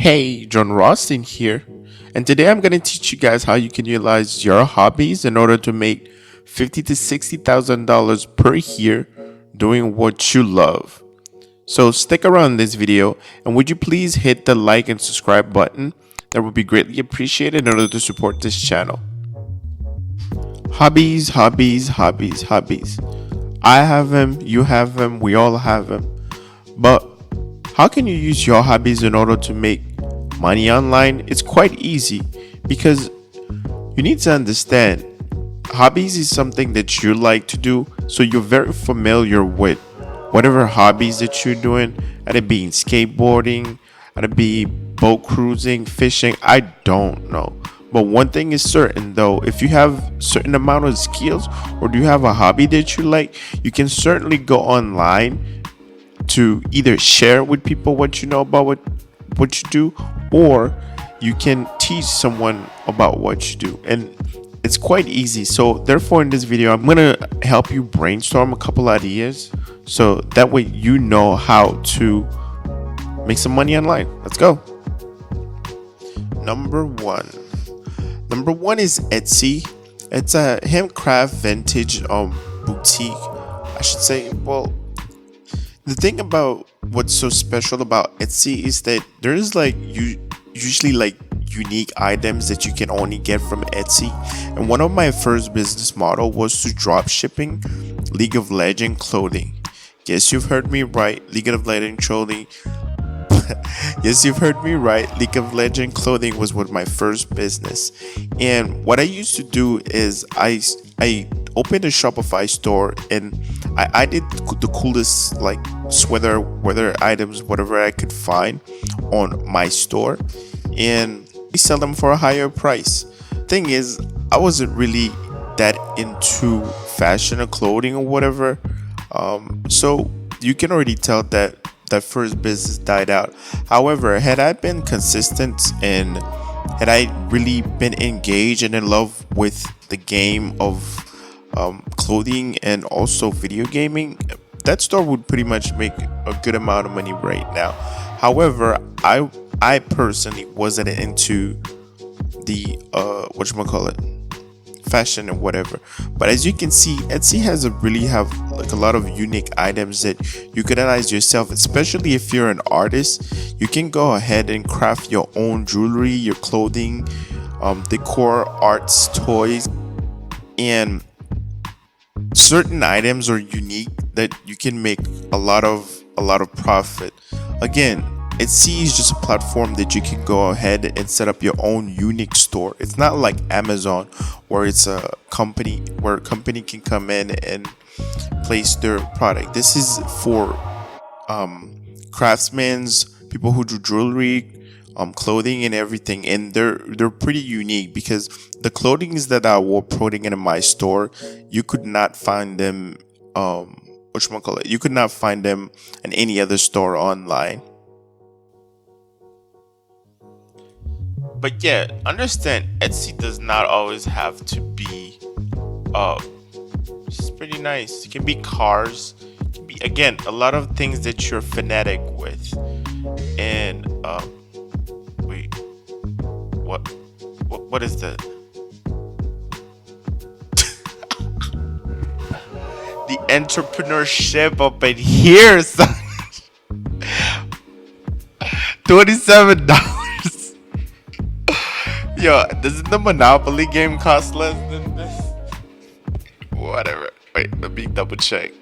Hey, John Rostin here, and today I'm going to teach you guys how you can utilize your hobbies in order to make $50,000 to $60,000 per year doing what you love. So stick around this video, and would you please hit the like and subscribe button? That would be greatly appreciated in order to support this channel. Hobbies, hobbies, hobbies, hobbies. I have them, you have them, we all have them. But how can you use your hobbies in order to make money online? It's quite easy because you need to understand hobbies is something that you like to do, so you're very familiar with whatever hobbies that you're doing, either being skateboarding, either be boat cruising, fishing, I don't know. But one thing is certain though, if you have certain amount of skills or do you have a hobby that you like, you can certainly go online to either share with people what you know about what you do, or you can teach someone about what you do, and it's quite easy. So therefore in this video I'm gonna help you brainstorm a couple ideas so that way you know how to make some money online. Let's go. Number one is Etsy. It's a handcraft vintage boutique, I should say. Well, the thing about what's so special about Etsy is that there's like usually like unique items that you can only get from Etsy. And one of my first business model was to drop shipping League of Legends clothing. Yes, you've heard me right. League of Legends clothing. Yes, you've heard me right. League of Legends clothing was with my first business. And what I used to do is I opened a Shopify store, and I did the coolest like sweater, weather items, whatever I could find on my store, and we sell them for a higher price. Thing is, I wasn't really that into fashion or clothing or whatever, so you can already tell that first business died out. However, had I been consistent and had I really been engaged and in love with the game of clothing and also video gaming, that store would pretty much make a good amount of money right now. However, I personally wasn't into the fashion and whatever. But as you can see, Etsy has a lot of unique items that you can analyze yourself, especially if you're an artist. You can go ahead and craft your own jewelry, your clothing, decor, arts, toys, and certain items are unique that you can make a lot of profit. Again, Etsy is just a platform that you can go ahead and set up your own unique store. It's not like Amazon, where it's a company where a company can come in and place their product. This is for craftsmen, people who do jewelry, clothing and everything, and they're pretty unique because the clothing that I were putting in my store, you could not find them you could not find them in any other store online. But yeah, understand Etsy does not always have to be it's pretty nice. It can be cars, it can be, again, a lot of things that you're fanatic with. And wait, what is that? The entrepreneurship up in here, son. $27. Yo, doesn't the Monopoly game cost less than this? Whatever. Wait, let me double check.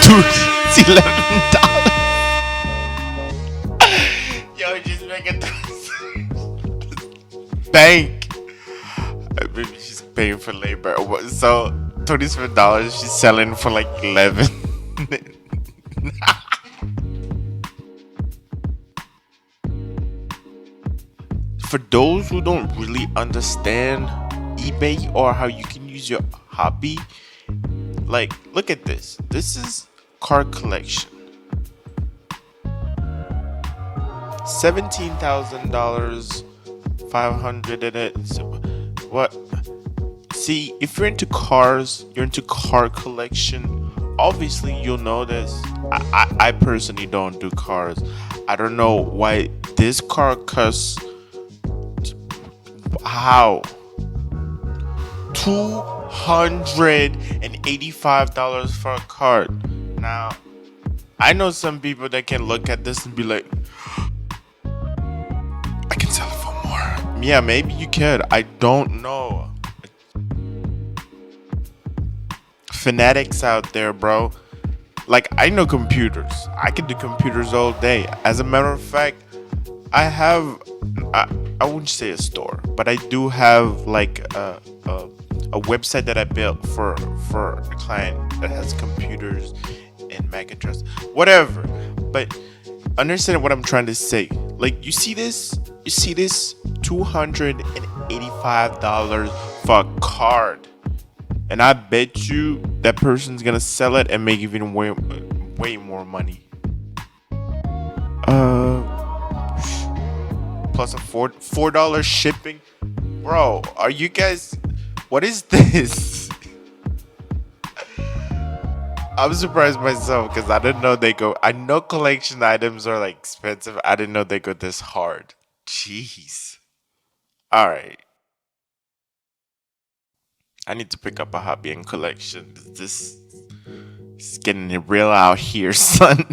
Dude, it's $11. Yo, just make it bank. Maybe she's paying for labor. So $27, she's selling for like 11. For those who don't really understand eBay or how you can use your hobby, like, look at this. This is card collection. $17,000 500 in it. So, what? See, if you're into cars, you're into car collection. Obviously, you'll know this. I personally don't do cars. I don't know why this car costs how $285 for a car. Now, I know some people that can look at this and be like, I can sell it for more. Yeah, maybe you could. I don't know. Fanatics out there, bro. Like, I know computers. I can do computers all day. As a matter of fact, I have, I wouldn't say a store, but I do have like a website that I built for a client that has computers and MAC address, whatever. But understand what I'm trying to say. Like, you see this? You see this? $285 for a card. And I bet you that person's gonna sell it and make even way more money. Plus a $4 shipping. Bro, are you guys, what is this? I'm surprised myself because I didn't know they go. I know collection items are like expensive. I didn't know they go this hard. Jeez. All right. I need to pick up a hobby and collection. This is getting real out here, son.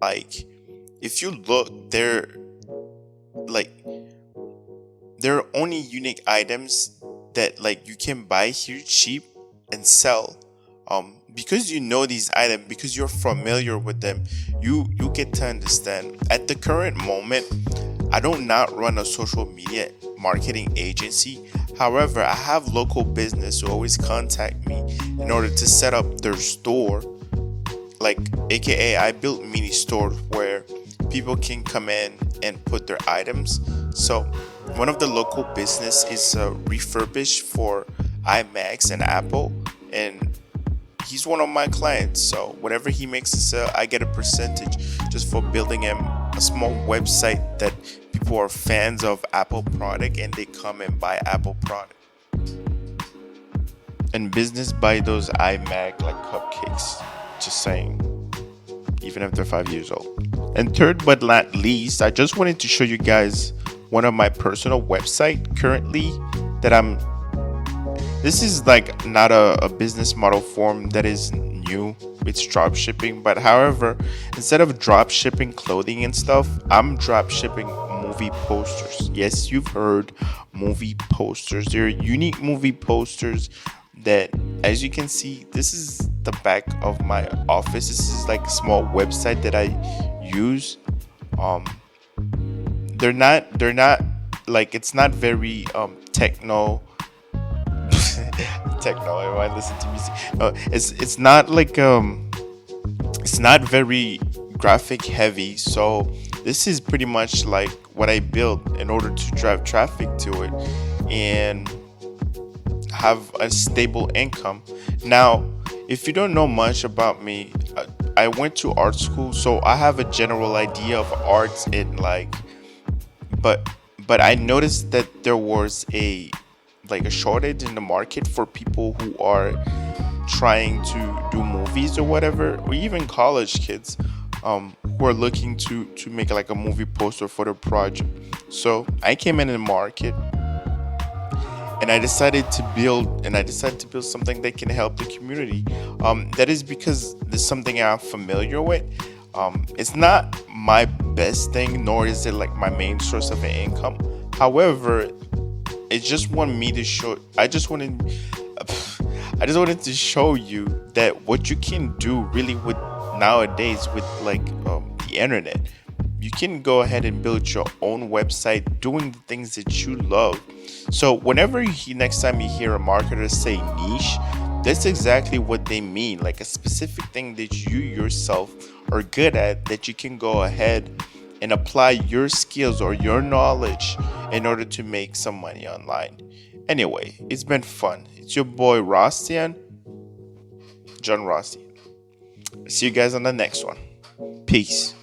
Like, if you look, like there are only unique items that like you can buy here cheap and sell. Because you know these items, because you're familiar with them, you get to understand. At the current moment, I do not run a social media marketing agency. However, I have local business who always contact me in order to set up their store. Like, aka I built mini stores where people can come in and put their items. So one of the local business is refurbished for iMacs and Apple, and he's one of my clients. So whatever he makes a sale, I get a percentage just for building him a small website that people are fans of Apple product and they come and buy Apple product. And business buy those iMac like cupcakes. Just saying. Even if they're 5 years old. And third but not least, I just wanted to show you guys one of my personal website currently that this is like not a business model form that is new. It's drop shipping, but however, instead of drop shipping clothing and stuff, I'm drop shipping movie posters. Yes, you've heard, movie posters. They're unique movie posters that, as you can see, this is the back of my office. This is like a small website that I use. They're not like, it's not very techno. Techno. I listen to music. It's not like it's not very graphic heavy. So this is pretty much like what I built in order to drive traffic to it and have a stable income. Now, if you don't know much about me, I went to art school, so I have a general idea of arts and like, but I noticed that there was a shortage in the market for people who are trying to do movies or whatever, or even college kids who are looking to make like a movie poster for their project. So I came in the market and I decided to build something that can help the community. That is because there's something I'm familiar with. It's not my best thing, nor is it like my main source of income. However, it just wanted me to show. I just wanted to show you that what you can do really with nowadays with like the internet. You can go ahead and build your own website doing the things that you love. So whenever next time you hear a marketer say niche, that's exactly what they mean. Like a specific thing that you yourself are good at that you can go ahead and apply your skills or your knowledge in order to make some money online. Anyway, it's been fun. It's your boy Rostian, John Rostian. See you guys on the next one. Peace.